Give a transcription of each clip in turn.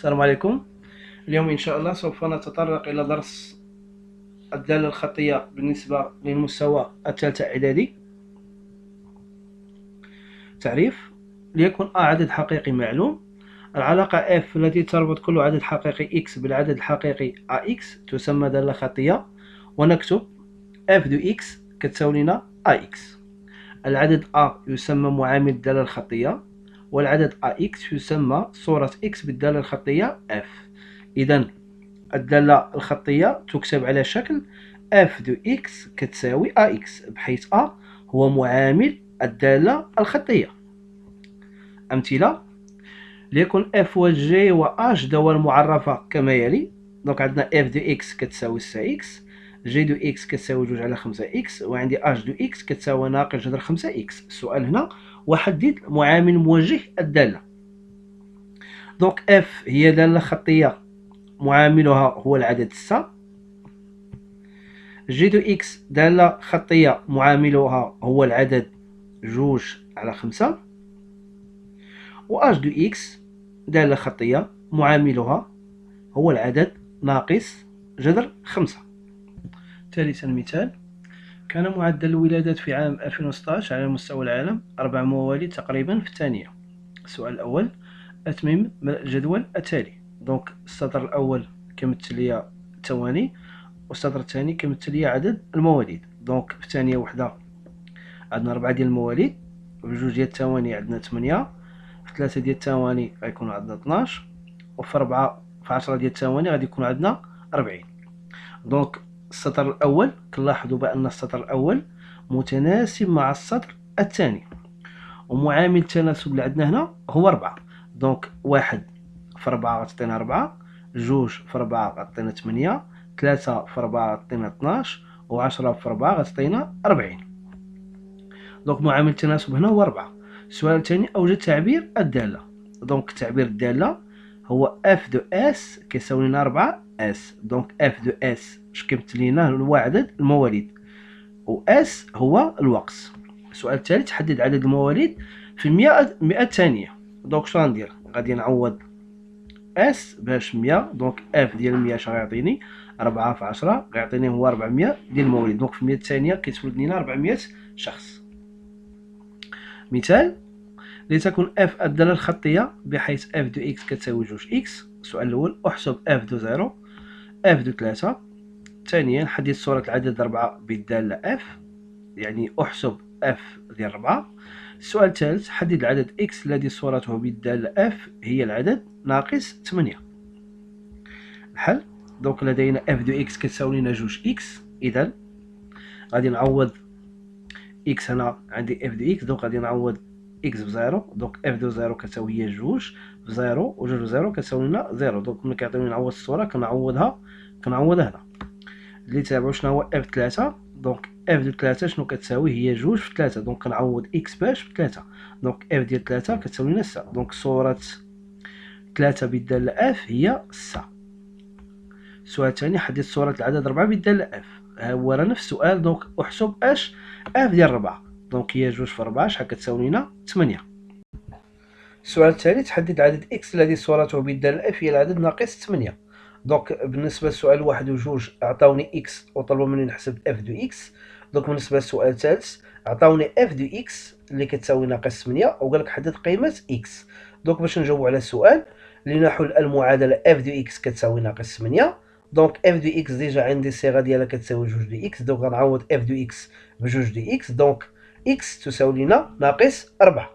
السلام عليكم. اليوم إن شاء الله سوف نتطرق إلى درس الدالة الخطية بالنسبة للمستوى الثالث إعدادي. تعريف: ليكن A عدد حقيقي معلوم، العلاقة F التي تربط كل عدد حقيقي X بالعدد الحقيقي AX تسمى دالة خطية، ونكتب F دو X كتساوي لنا AX. العدد A يسمى معامل الدالة الخطية، والعدد AX يسمى صورة X بالدالة الخطية F. إذن الدالة الخطية تكتب على شكل f دو x كتساوي ax، بحيث a هو معامل الدالة الخطية. أمثلة: ليكن f و g و h جداول معرفة كما يلي. دونك عندنا f دو x كتساوي 6x، g دو x كتساوي 2 على 5x، وعندي h دو x كتساوي ناقص جذر 5x. السؤال هنا: وحدد معامل موجه الدالة. دونك f هي دالة خطية معاملها هو العدد 6. جي دو إكس دالة خطية معاملها هو العدد 2 على 5. و أش دو إكس دالة خطية معاملها هو العدد ناقص جذر 5. ثالثا مثال: كان معدل الولادات في عام 2016 على مستوى العالم 4 مواليد تقريبا في الثانية. السؤال الأول: أتمم الجدول التالي. دونك السطر الأول كيمثل لي الثواني، والسطر الثاني كيمثل لي عدد المواليد. دونك في الثانية وحدة عندنا 4 ديال المواليد، في 2 ديال الثواني عندنا 8، في 3 ديال الثواني غيكون عندنا 12، وفي 4 في 10 ديال الثواني غادي يكون عندنا 40. دونك السطر الأول كنلاحظوا بأن السطر الأول متناسب مع السطر الثاني، ومعامل التناسب اللي عندنا هنا هو 4. دونك 1 في 4 غتعطينا 4، 2 في 4 غتعطينا 8، 3 في 4 غتعطينا 12، و10 في 4 غتعطينا 40. دونك معامل التناسب هنا هو 4. السؤال الثاني: أوجد تعبير الدالة. دونك تعبير الدالة هو اف دو اس كيساوي لنا 4 اس. دونك اف دو اس اش كيمثل لنا هو عدد المواليد، و اس هو الوقت. السؤال الثالث: حدد عدد المواليد في 100 ثانية. دونك شنو غندير؟ غادي نعوض اس باش 100. دونك اف ديال 100 اش غيعطيني؟ 4 في 10 غيعطيني هو 400 ديال المواليد. دونك في 100 ثانية كيتولد لنا 400 شخص. مثال: لتكن f الدالة الخطية بحيث f دو x كتساوي 2x. السؤال الأول: احسب f دو 0، f دو 3. ثانيا: حدد صورة العدد 4 بالدالة f، يعني احسب f ديال 4. السؤال الثالث: حدد العدد x الذي صورته بالدالة f هي العدد ناقص 8. الحل: دونك لدينا f دو x كتساوي لنا 2x، إذا غادي نعوض x هنا عندي f دو x، دونك غادي نعوض x بزيرو. دونك اف دو زيرو كتساوي هي 2 بزيرو، و 2 بزيرو كتساوي لنا 0. دونك ملي كيعطيوني نعوض الصورة كنعوض هنا. اللي تابعو شنو هو اف 3. دونك اف دو 3 شنو كتساوي؟ هي 2 في 3. دونك كنعوض x باش ب 3. دونك اف ديال 3 كتساوي لنا 6. دونك صورة 3 بالدالة اف هي 6. السؤال الثاني: حدد صورة العدد 4 بالدالة اف. ها هو راه نفس السؤال. دونك احسب اش اف ديال 4. دونك هي 2 في 4 شحال كتساوي لنا؟ 8. السؤال الثالث: حدد عدد x الذي صورته بالدالة f هي العدد ناقص 8. دونك بالنسبة للسؤال 1 و 2 عطاوني x وطلبوا مني نحسب f دو x. دونك بالنسبة للسؤال الثالث عطاوني f دو x اللي كتساوي ناقص 8، وقال لك حدد قيمة x. دونك باش نجاوبوا على السؤال لنحل المعادلة f دو x كتساوي ناقص 8. دونك f دو x ديجا عندي الصيغة ديالها كتساوي 2 دو x. دونك غنعوض f دو x ب 2 دو x. دونك x تساوي لنا ناقص 4.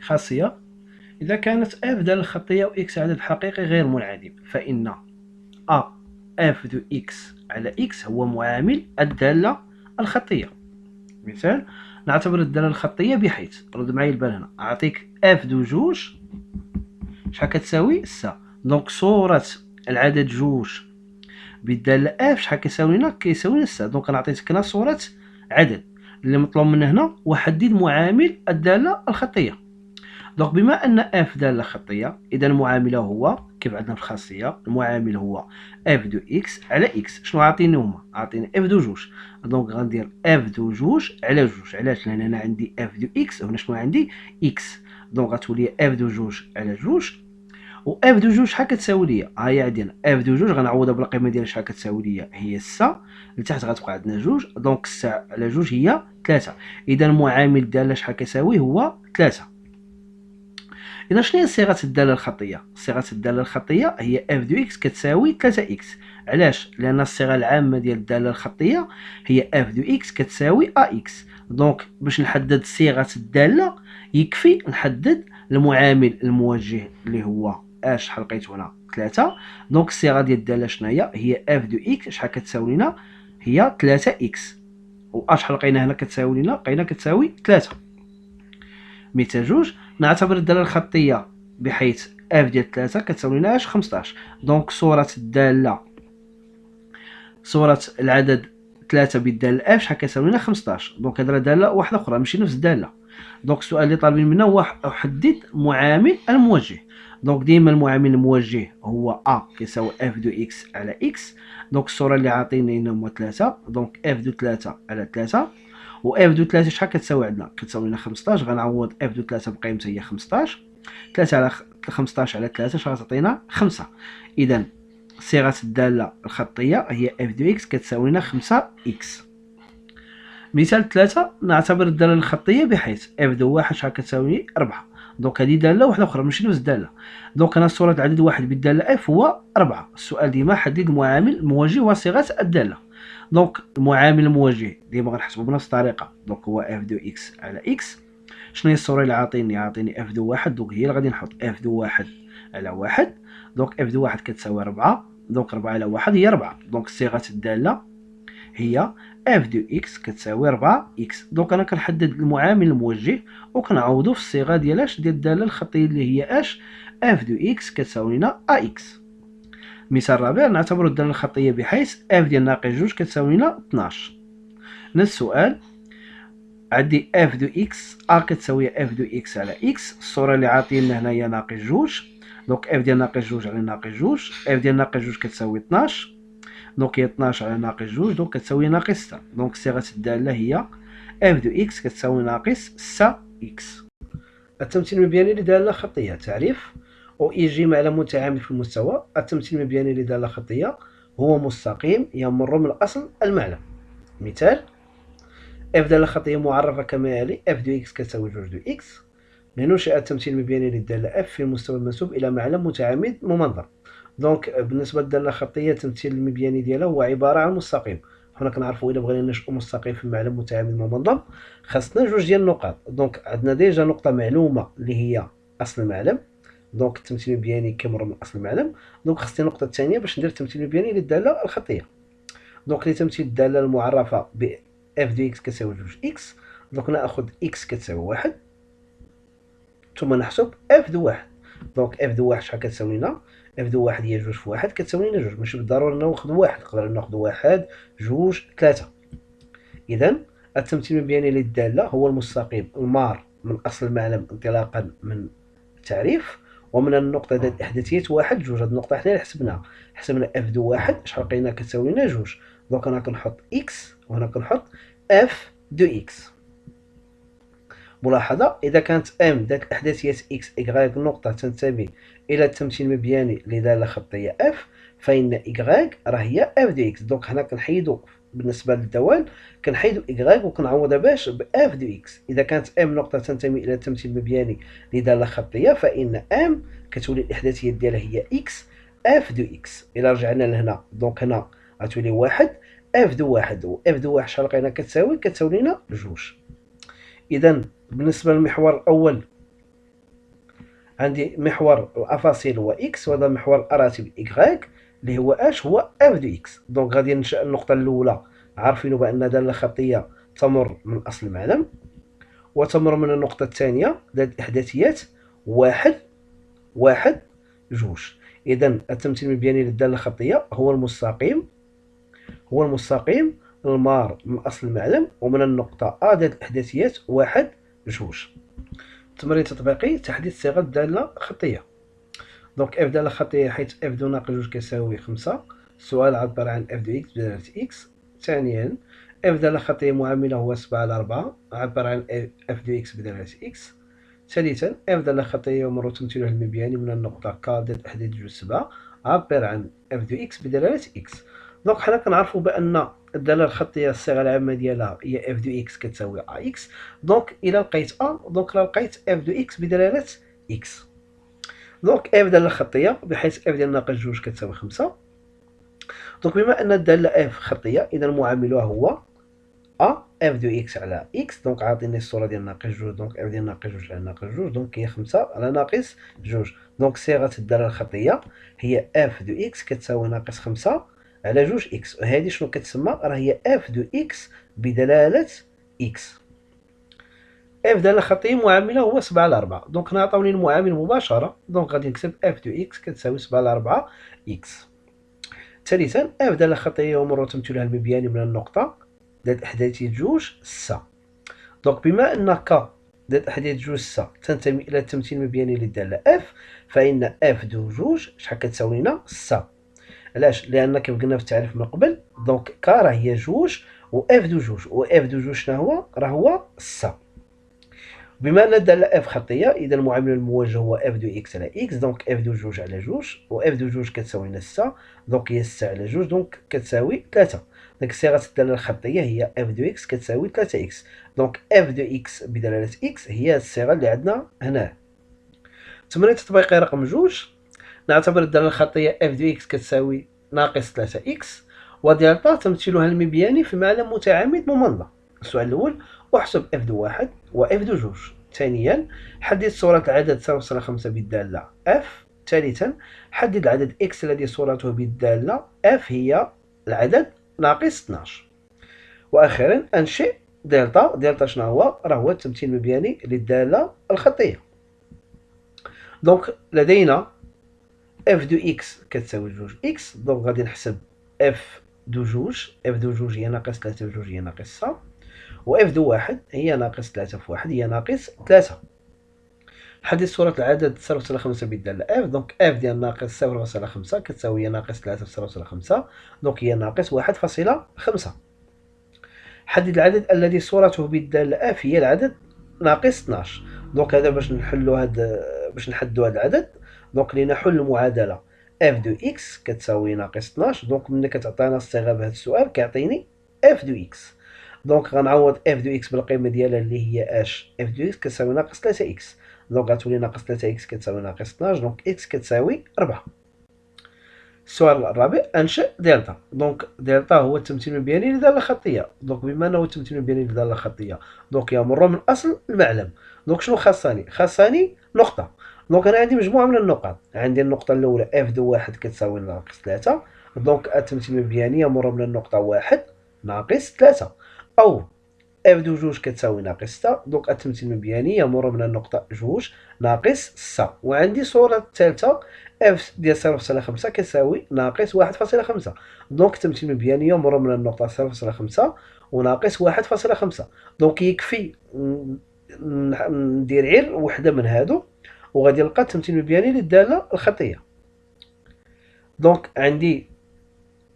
خاصية: إذا كانت f دالة خطية و x عدد حقيقي غير منعدم، فإن a f دو x على x هو معامل الدالة الخطية. مثال: نعتبر الدالة الخطية بحيث، رد معايا البال هنا، أعطيك f دو 2 شحال كتساوي؟ 6. دونك صورة العدد 2 بالدالة f شحال كيساوي لنا؟ كيساوي لنا 6. دونك أنا عطيتك هنا صورة عدد، اللي مطلوب منا هنا وحدد معامل الدالة الخطية. دونك بما ان اف دالة خطية، اذا المعامل هو كيف عندنا في الخاصية، المعامل هو اف دو اكس على اكس. شنو عاطيني هما؟ عاطيني اف دو 2. دونك غندير اف دو 2 على 2. علاش؟ لان انا عندي اف دو اكس وهنا شنو عندي؟ اكس. دونك غتولي اف دو 2 على 2، و اف دو جوج شحال كتساوي ليا؟ ها هي عندنا اف دو جوج غنعوضها بالقيمه ديال شحال كتساوي ليا هي 6، لتحت غتبقى عندنا جوج، دونك 6 على جوج هي 3. اذا معامل الداله شحال كيساوي؟ هو 3. اذا شنو هي صيغه الداله الخطيه؟ صيغه الداله الخطيه هي اف دو اكس كتساوي 3 اكس. علاش؟ لان الصيغه العامه ديال الداله الخطيه هي اف دو اكس كتساوي ا اكس. دونك باش نحدد صيغه الداله يكفي نحدد المعامل الموجه اللي هو اش شحال لقيت هنا 3. دونك الصيغه ديال الداله شنو هي اف دو اكس شحال كتساوي لنا؟ هي 3 اكس. و اش شحال لقينا هنا كتساوي لنا؟ لقينا كتساوي 3. مثال جوج، نعتبر الدالة الخطية بحيث اف ديال 3 كتساوي لنا اش؟ 15. دونك صورة الدالة، صورة العدد 3 بالدالة اف شحال كتساوي لنا؟ 15. دونك هاد دالة واحدة أخرى ماشي نفس الدالة. دونك السؤال اللي طالبين منا هو أحدد معامل الموجه. دونك ديما المعامل الموجه هو ا كيساوي اف دو اكس على اكس. دونك الصورة اللي عاطيني هنا هما 3، دونك اف دو 3 على 3. و اف دو 3 شحال كتساوي عندنا؟ كتساوي لنا 15. غنعوض اف دو 3 بقيمتها هي 15. 3 على 15 على 3 شحال غتعطينا؟ 5. اذا صيغه الداله الخطيه هي اف دو اكس كتساوي لنا 5 اكس. مثال 3، نعتبر الداله الخطيه بحيث اف دو 1 شحال كتساوي 4. دونك هذه داله واحده اخرى ماشي نفس الداله. دونك انا صوره العدد واحد بالداله اف هو 4. السؤال ديما حدد المعامل الموجه وصيغه الداله. دونك المعامل الموجه ديما غنحسبو بنفس الطريقه. دونك هو اف دو اكس على اكس. شنو هي الصوره اللي عاطيني اف دو واحد؟ دونك هي اللي غادي نحط اف دو واحد على واحد. دونك اف دو واحد كتساوي 4. دونك 4 على واحد هي 4. دونك صيغه الداله هي اف دو اكس كتساوي 4 اكس. دونك انا كنحدد المعامل الموجه وكنعوضو في الصيغه ديال اش؟ ديال الداله الخطيه اللي هي اش؟ اف دو اكس كتساوي لنا ا اكس. مثال رابع، نعتبر الداله الخطيه بحيث اف ديال ناقص جوج كتساوي لنا 12. نفس السؤال، عندي اف دو اكس ا كتساوي اف دو اكس على اكس. الصوره اللي عاطينا هنا هي ناقص جوج. دونك اف ديال ناقص جوج على ناقص جوج، اف ديال ناقص جوج كتساوي 12. دونك هي 12 على ناقص جوج، دونك كتساوي ناقص 6. دونك صيغه الداله هي اف دو اكس كتساوي ناقص 6 اكس. التمثيل المبياني لداله خطيه. تعريف: او اي جي معلم متعامل في المستوى. التمثيل المبياني لداله خطيه هو مستقيم يمر من اصل المعلم. مثال: اف دالة خطية معرفة كما يلي: اف دو اكس كتساوي جوج دو اكس. لننشئ التمثيل المبياني للدالة اف في المستوى المنسوب إلى معلم متعامد ممنظم. دونك بالنسبة للدالة الخطية التمثيل المبياني ديالها هو عبارة عن مستقيم. حنا كنعرفوا إلا بغينا ننشئو مستقيم في معلم متعامد ممنظم خاصنا جوج ديال النقط. دونك عندنا ديجا نقطة معلومة اللي هي أصل المعلم. دونك التمثيل المبياني كيمر من أصل المعلم. دونك خاصني النقطة الثانية باش ندير التمثيل المبياني للدالة الخطية. دونك لتمثيل الدالة المعرفة ب اف دو اكس كتساوي جوج اكس. دونك ناخذ اكس كتساوي واحد ثم نحسب اف دو واحد. دونك اف دو واحد شحال كتساوي لنا؟ اف دو واحد هي جوج في واحد كتساوي لنا جوج. ماشي بالضرورة ناخذ واحد، نقدر ناخذ واحد جوج ثلاثة. إذا التمثيل المبياني للدالة هو المستقيم المار من أصل المعلم انطلاقا من التعريف ومن النقطة ذات إحداثية واحد جوج. هاد النقطة حنا اللي حسبناها. حسبنا اف دو واحد شحال لقينا كتساوي لنا جوج. دونك أنا كنحط اكس وهنا كنحط اف دو اكس. ملاحظة: إذا كانت ام ذات إحداثية اكس إكغاك نقطة تنتمي إلى التمثيل المبياني لدالة خطية اف، فإن إكغاك راه هي اف دو اكس. دونك حنا كنحيدو بالنسبة للدوال كنحيدو إكغاك وكنعوضها باش باف دو اكس. إذا كانت ام نقطة تنتمي إلى التمثيل المبياني لدالة خطية فإن ام كتولي الإحداثية ديالها هي اكس اف دو اكس. إلا رجعنا لهنا دونك هنا غتولي واحد اف دو واحد، و اف دو واحد شحال لقينا كتساوي لنا جوج. إذا بالنسبة للمحور الأول عندي محور الأفاصيل هو إكس، وهذا محور الأراتب إكغاك اللي هو أش هو أف دو إكس. دونك غادي ننشأ النقطة الأولى عارفين بأن دالة خطية تمر من أصل المعلم وتمر من النقطة الثانية ذات إحداثيات واحد واحد جوج. إذا التمثيل المبياني للدالة الخطية هو المستقيم المار من أصل المعلم ومن النقطة أ ذات الإحداثيات واحد جوج. تمرين تطبيقي: تحديد صيغة دالة خطية. دونك اف دالة خطية حيث اف دو ناقص جوج كيساوي 5. السؤال عبر عن اف دو اكس بدالة اكس. ثانيا اف دالة خطية معاملة هو 7 على 4. عبر عن اف دو اكس بدالة اكس. ثالثا اف دالة خطية يمر تمثيلها المبياني من النقطة ك زائد 1 جوج 7 عبر عن اف دو اكس بدلالة اكس. دونك حنا كنعرفو بأن الدالة الخطية الصيغة العامة ديالها هي اف دو اكس كتساوي ا اكس. دونك إلا لقيت ا دونك راه لقيت اف دو اكس بدلالة اكس. دونك اف دالة خطية بحيث اف ديال ناقص جوج كتساوي 5. دونك بما أن الدالة اف خطية إذا معاملها هو ا اف دو اكس على اكس. دونك عاطيني الصورة ديال ناقص جوج. دونك اف ديال ناقص جوج على ناقص جوج دونك هي 5 على ناقص جوج. دونك صيغة الدالة الخطية هي اف دو اكس كتساوي ناقص 5 على جوج اكس. وهذه شنو كتسمى؟ راه هي اف دو اكس بدلالة اكس. اف دالة خطية معاملها هو 7 على 4. دونك هنا عطاوني المعامل مباشرة. دونك غادي نكتب اف دو اكس كتساوي 7 على 4 اكس. ثالثا اف دالة خطية يمر تمثيلها المبياني من النقطة ذات إحداثية جوج 6. دونك بما أن ك ذات إحداثية جوج 6 تنتمي إلى التمثيل المبياني للدالة اف، فإن اف دو جوج شحال كتساوي لنا 6. علاش؟ لأن كيف قلنا في التعريف من قبل دونك ك راه هي جوج و اف دو جوج، و اف دو جوج شنو هو؟ راه هو 6. بما أن الدالة اف خطية إذا المعامل الموجه هو اف دو اكس على اكس. دونك اف دو جوج على جوج و اف دو جوج كتساوي لنا 6. دونك هي 6 على جوج دونك كتساوي 3. دونك صيغة الدالة الخطية هي اف دو اكس كتساوي 3 اكس. دونك اف دو اكس بدلالة اكس هي الصيغة اللي عندنا هنا. تمرين تطبيقي رقم جوج. نعتبر الدالة الخطية اف دو اكس كتساوي ناقص 3 اكس ودلتا تمثيلها المبياني في معلم متعامد ممنظم. السؤال الأول احسب اف دو واحد و اف دو جوج. ثانيا حدد صورة العدد 0.5 بالدالة اف. ثالثا حدد العدد اكس الذي صورته بالدالة اف هي العدد ناقص 12. واخيرا انشئ دلتا. دلتا شنو هو؟ راه هو التمثيل المبياني للدالة الخطية. دونك لدينا اف دو اكس كتساوي جوج اكس. دونك غادي نحسب اف دو جوج. اف دو جوج هي ناقص 3 في جوج هي ناقص 6 و اف دو واحد هي ناقص 3 في واحد هي ناقص 3. حدد صورة العدد 0.5 بالدالة اف. دونك اف ديال ناقص 0.5 كتساوي ناقص 3 في 0.5 دونك هي ناقص 1.5. حدد العدد الذي صورته بالدالة اف هي العدد ناقص 12. دونك هذا باش نحددو هذا العدد. دونك لنحل المعادلة اف دو اكس كتساوي ناقص 12. دونك ملي كتعطينا الصيغة بهذا السؤال كيعطيني اف دو اكس. دونك غنعوض اف دو اكس بالقيمة ديالها اللي هي اش. اف دو اكس كتساوي ناقص 3 اكس. دونك غتولي ناقص 3 اكس كتساوي ناقص 12. دونك اكس كتساوي 4. السؤال الرابع انشئ دلتا. دونك دلتا هو التمثيل المبياني للدالة الخطية. دونك بما انه التمثيل المبياني للدالة الخطية دونك يمر من اصل المعلم. دونك شنو خاصني؟ خاصني نقطة. دونك انا عندي مجموعة من النقط. عندي النقطة الأولى اف دو واحد كتساوي ناقص 3. دونك التمثيل المبياني يمر من النقطة واحد ناقص 3. أو اف دو جوج كتساوي ناقص 6. دونك التمثيل المبياني يمر من النقطة جوج ناقص 6. وعندي صورة الثالثة اف ديال 0.5 كتساوي ناقص 1.5. دونك التمثيل المبياني يمر من النقطة 0.5 وناقص 1.5. دونك يكفي ندير غير وحدة من هادو وغادي نلقى التمثيل المبياني للدالة الخطية. دونك عندي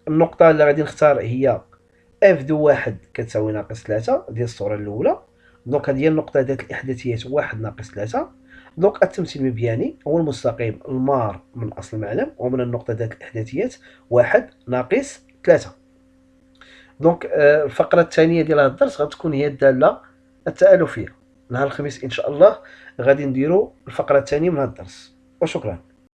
النقطة اللي غادي نختار هي اف دو واحد كتساوي ناقص 3 ديال الصورة الأولى. دونك هذه هي النقطة ذات الإحداثيات واحد ناقص 3. دونك التمثيل المبياني هو المستقيم المار من أصل المعلم ومن النقطة ذات الإحداثيات واحد ناقص 3. دونك الفقرة الثانية ديال هذا الدرس غتكون هي الدالة التآلفية. نهار الخميس إن شاء الله غادي نديرو الفقرة الثانية من هذا الدرس. وشكرا.